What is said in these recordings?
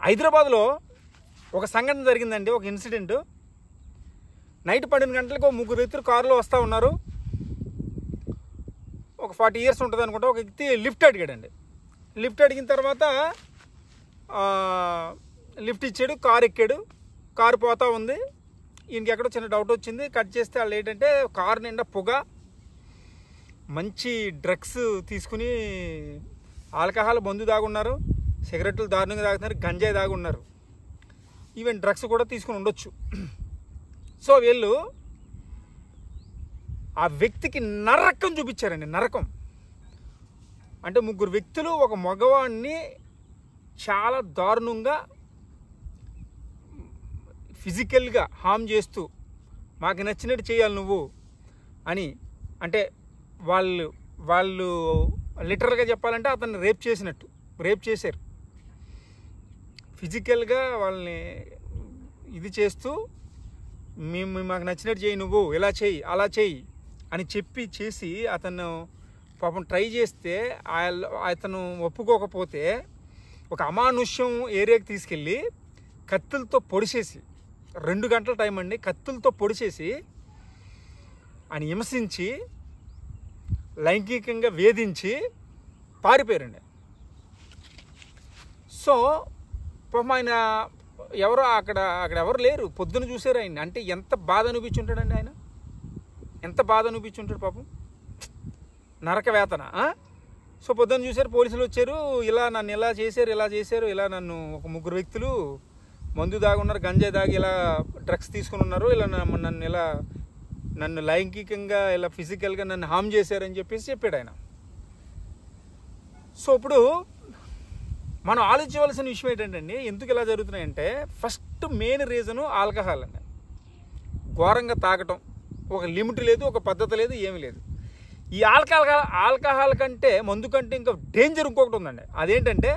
హైదరాబాద్లో ఒక సంఘటన జరిగిందండి, ఒక ఇన్సిడెంట్. నైట్ 12 గంటలకు 3 వ్యక్తులు కారులో వస్తూ ఉన్నారు. ఒక 40 years ఉంటుంది అనుకుంటా. ఒక వ్యక్తి లిఫ్ట్ అడిగాడండి. లిఫ్ట్ అడిగిన తర్వాత లిఫ్ట్ ఇచ్చాడు, కారు ఎక్కాడు. కారు పోతూ ఉంది. ఈయనకి ఎక్కడో చిన్న డౌట్ వచ్చింది. కట్ చేస్తే వాళ్ళు ఏంటంటే కారు నిండా పొగ, మంచి డ్రగ్స్ తీసుకుని ఆల్కహాల్ మందు దాగున్నారు, సిగరెట్లు దారుణంగా తాగుతున్నారు, గంజాయి దాగున్నారు, ఈవెన్ డ్రగ్స్ కూడా తీసుకుని ఉండొచ్చు. సో వీళ్ళు ఆ వ్యక్తికి నరకం చూపించారండి. నరకం అంటే 3 వ్యక్తులు ఒక మగవాడిని చాలా దారుణంగా ఫిజికల్గా హామ్ చేస్తూ, మాకు నచ్చినట్టు చేయాలి నువ్వు అని, అంటే వాళ్ళు లిటరల్గా చెప్పాలంటే అతన్ని రేప్ చేసినట్టు, రేప్ చేశారు. ఫిజికల్గా వాళ్ళని ఇది చేస్తూ, మాకు నచ్చినట్టు చేయి, నువ్వు ఇలా చేయి, అలా చేయి అని చేసి అతను పాపం ట్రై చేస్తే అతను ఒప్పుకోకపోతే ఒక అమానుష్యం ఏరియాకి తీసుకెళ్ళి కత్తులతో పొడిచేసి, 2 గంటల టైం అండి, కత్తులతో పొడిచేసి ఆయన హింసించి లైంగికంగా వేధించి పారిపోయారండి. సో పాపం ఆయన ఎవరో అక్కడ ఎవరు లేరు. పొద్దున చూసారు ఆయన. అంటే ఎంత బాధ అనిపించుంటాడండి ఆయన, ఎంత బాధ అనిపించుంటాడు పాపం, నరక వేతన. సో పొద్దున్న చూసారు, పోలీసులు వచ్చారు, నన్ను ఇలా చేశారు, ఇలా నన్ను ఒక 3 వ్యక్తులు మందు దాగున్నారు, గంజాయి దాగి ఇలా డ్రగ్స్ తీసుకుని ఉన్నారు, ఇలా నన్ను లైంగికంగా ఇలా ఫిజికల్గా నన్ను హామ్ చేశారని చెప్పాడు ఆయన. సో ఇప్పుడు మనం ఆలోచించవలసిన విషయం ఏంటంటే, ఎందుకు ఇలా జరుగుతున్నాయంటే, ఫస్ట్ మెయిన్ రీజను ఆల్కహాల్ అండి. ఘోరంగా తాగటం, ఒక లిమిట్ లేదు, ఒక పద్ధతి లేదు, ఏమీ లేదు. ఈ ఆల్కహాల్ కంటే, మందు కంటే ఇంకా డేంజర్ ఇంకొకటి ఉందండి. అదేంటంటే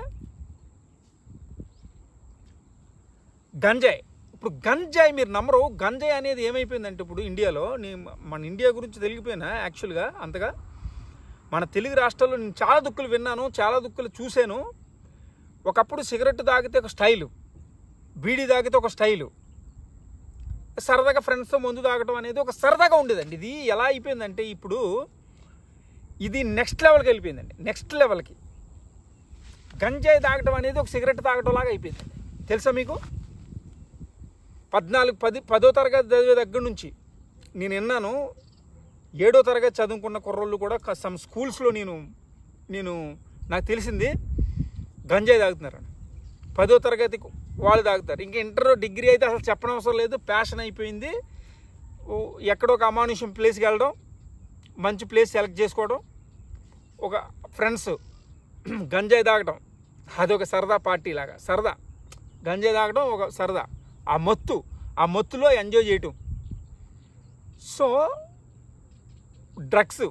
గంజాయి. ఇప్పుడు గంజాయి మీరు నమ్మరు, గంజాయి అనేది ఏమైపోయిందంటే ఇప్పుడు ఇండియాలో, మన ఇండియా గురించి తెలిగిపోయినా యాక్చువల్గా అంతగా, మన తెలుగు రాష్ట్రాల్లో నేను చాలా దుక్కులు విన్నాను, చాలా దుక్కులు చూశాను. ఒకప్పుడు సిగరెట్ తాగితే ఒక స్టైలు, బీడీ తాగితే ఒక స్టైలు, సరదాగా ఫ్రెండ్స్తో మందు తాగటం అనేది ఒక సరదాగా ఉండేదండి. ఇది ఎలా అయిపోయిందంటే ఇప్పుడు ఇది నెక్స్ట్ లెవెల్కి వెళ్ళిపోయిందండి. నెక్స్ట్ లెవెల్కి గంజాయి తాగటం అనేది ఒక సిగరెట్ తాగటం లాగా అయిపోయిందండి. తెలుసా మీకు? 10వ తరగతి చదివే దగ్గర నుంచి నేను విన్నాను, 7వ తరగతి చదువుకున్న కుర్రోళ్ళు కూడా సమ్ స్కూల్స్లో నాకు తెలిసింది గంజాయి తాగుతున్నారని. 10వ తరగతి వాళ్ళు తాగుతారు. ఇంకా ఇంటర్ డిగ్రీ అయితే అసలు చెప్పనవసరం లేదు, ప్యాషన్ అయిపోయింది. ఎక్కడో ఒక అమానుష్యం ప్లేస్కి వెళ్ళడం, మంచి ప్లేస్ సెలెక్ట్ చేసుకోవడం, ఒక ఫ్రెండ్స్ గంజాయి తాగడం, అదొక సరదా పార్టీ లాగా, సరదా గంజాయి తాగడం ఒక సరదా, ఆ మత్తులో ఎంజాయ్ చేయటం. సో డ్రగ్స్,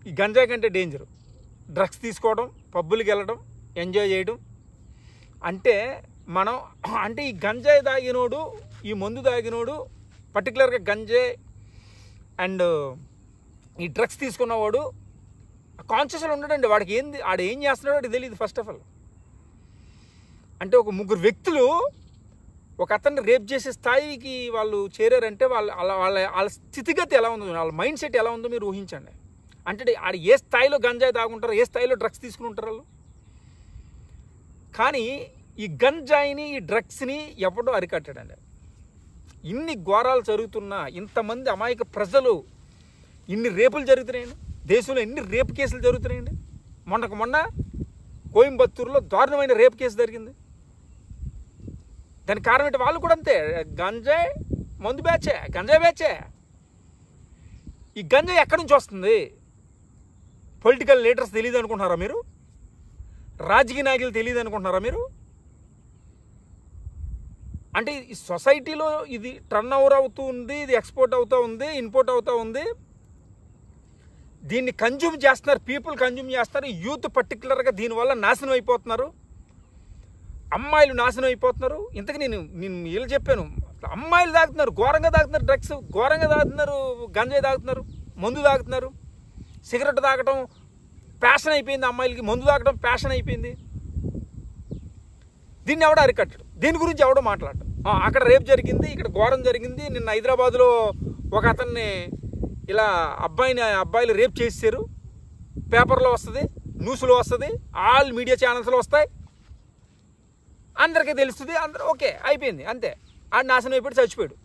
ఈ గంజాయి కంటే డేంజరు. డ్రగ్స్ తీసుకోవడం, పబ్బులకి వెళ్ళడం, ఎంజాయ్ చేయడం. అంటే ఈ గంజాయి తాగినోడు, ఈ మందు తాగినోడు, పర్టికులర్గా గంజాయి అండ్ ఈ డ్రగ్స్ తీసుకున్నవాడు కాన్షియస్లో ఉండడండి. వాడు ఏం చేస్తున్నాడో వాడికి తెలియదు ఫస్ట్ ఆఫ్ ఆల్. అంటే ఒక 3 వ్యక్తులు ఒక అతన్ని రేప్ చేసే స్థాయికి వాళ్ళు చేరారంటే వాళ్ళ స్థితిగతి ఎలా ఉందో, వాళ్ళ మైండ్ సెట్ ఎలా ఉందో మీరు ఊహించండి. అంటే ఆడ ఏ స్థాయిలో గంజాయి తాగుంటారు, ఏ స్థాయిలో డ్రగ్స్ తీసుకుని ఉంటారు వాళ్ళు. కానీ ఈ గంజాయిని, ఈ డ్రగ్స్ని ఎవడో అరికట్టాడండి. ఇన్ని ఘోరాలు జరుగుతున్నా, ఇంతమంది అమాయక ప్రజలు, ఇన్ని రేపులు జరుగుతున్నాయండి దేశంలో, ఎన్ని రేపు కేసులు జరుగుతున్నాయండి. మొన్న కోయంబత్తూరులో దారుణమైన రేపు కేసు జరిగింది. దానికి కారణం ఏంటి? వాళ్ళు కూడా అంతే, గంజాయి మందు బ్యాచే, గంజాయి బ్యాచే. ఈ గంజాయి ఎక్కడి నుంచి వస్తుంది? పొలిటికల్ లీడర్స్ తెలియదు అనుకుంటున్నారా మీరు? రాజకీయ నాయకులు తెలియదు అనుకుంటున్నారా మీరు? అంటే ఈ సొసైటీలో ఇది టర్న్ ఓవర్ అవుతూ ఉంది, ఇది ఎక్స్పోర్ట్ అవుతూ ఉంది, ఇంపోర్ట్ అవుతూ ఉంది. దీన్ని కన్జ్యూమ్ చేస్తున్నారు, పీపుల్ కన్జ్యూమ్ చేస్తారు. యూత్ పర్టికులర్గా దీనివల్ల నాశనం అయిపోతున్నారు, అమ్మాయిలు నాశనం అయిపోతున్నారు. ఇంతకు నేను వీళ్ళు చెప్పాను, అమ్మాయిలు తాగుతున్నారు, ఘోరంగా తాగుతున్నారు, డ్రగ్స్ ఘోరంగా తాగుతున్నారు, గంజాయి తాగుతున్నారు, మందు తాగుతున్నారు. సిగరెట్ తాగటం ప్యాషన్ అయిపోయింది అమ్మాయిలకి, మందు తాగటం ప్యాషన్ అయిపోయింది. దీన్ని ఎవడో అరికట్టడు, దీని గురించి ఎవడో మాట్లాడడు. అక్కడ రేపు జరిగింది, ఇక్కడ ఘోరం జరిగింది, నిన్న హైదరాబాద్లో ఒక అతన్ని ఇలా అబ్బాయిలు రేప్ చేశారు, పేపర్లో వస్తుంది, న్యూస్లో వస్తుంది, ఆల్ మీడియా ఛానల్స్లో వస్తాయి, అందరికీ తెలుస్తుంది, అందరూ ఓకే అయిపోయింది, అంతే. ఆడు నాశనం అయిపోయి చచ్చిపోయాడు,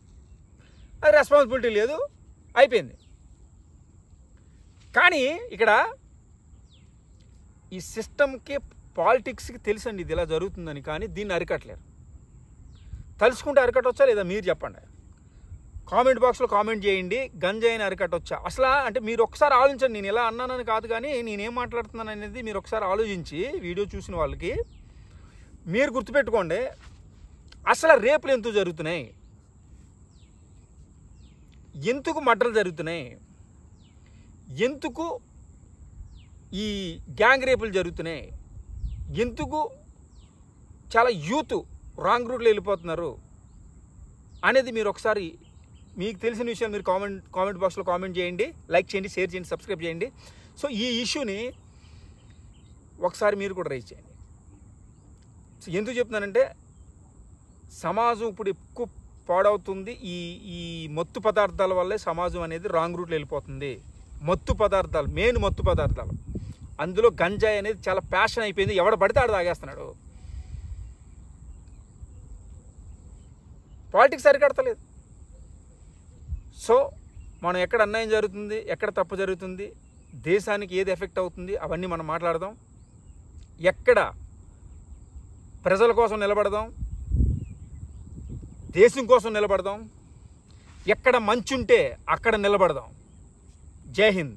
అది రెస్పాన్సిబిలిటీ లేదు, అయిపోయింది. కానీ ఇక్కడ ఈ సిస్టమ్కి పాలిటిక్స్కి తెలుసండి ఇది ఇలా జరుగుతుందని, కానీ దీన్ని అరికట్టలేరు. తలుచుకుంటే అరికట్టవచ్చా లేదా మీరు చెప్పండి. కామెంట్ బాక్స్లో కామెంట్ చేయండి, గంజాయిని అరికట్టవచ్చా అసలు. అంటే మీరు ఒకసారి ఆలోచించండి, నేను ఇలా అన్నానని కాదు, కానీ నేనేం మాట్లాడుతున్నాను అనేది మీరు ఒకసారి ఆలోచించి వీడియో చూసిన వాళ్ళకి మీరు గుర్తుపెట్టుకోండి. అసలు రేపులు ఎందుకు జరుగుతున్నాయి, ఎందుకు మర్డర్లు జరుగుతున్నాయి, ఎందుకు ఈ గ్యాంగ్ రేపులు జరుగుతున్నాయి, ఎందుకు చాలా యూత్ రాంగ్ రూట్లో వెళ్ళిపోతున్నారు అనేది మీరు ఒకసారి మీకు తెలిసిన విషయాలు మీరు కామెంట్ బాక్స్లో కామెంట్ చేయండి, లైక్ చేయండి, షేర్ చేయండి, సబ్స్క్రైబ్ చేయండి. సో ఈ ఇష్యూని ఒకసారి మీరు కూడా రైజ్ చేయండి. సో ఎందుకు చెప్తున్నానంటే సమాజం ఇప్పుడు ఎక్కువ పాడవుతుంది, ఈ మత్తు పదార్థాల వల్లే సమాజం అనేది రాంగ్ రూట్లో వెళ్ళిపోతుంది. మత్తు పదార్థాలు, మెయిన్ మత్తు పదార్థాలు, అందులో గంజాయి అనేది చాలా ప్యాషన్ అయిపోయింది, ఎవడ పడితే ఆడ తాగేస్తున్నాడు. పాలిటిక్స్ సరికడతలేదు. సో మనం ఎక్కడ అన్యాయం జరుగుతుంది, ఎక్కడ తప్పు జరుగుతుంది, దేశానికి ఏది ఎఫెక్ట్ అవుతుంది, అవన్నీ మనం మాట్లాడదాం. ఎక్కడ ప్రజల కోసం నిలబడదాం, దేశం కోసం నిలబడదాం, ఎక్కడ మంచుంటే అక్కడ నిలబడదాం. జై హింద్.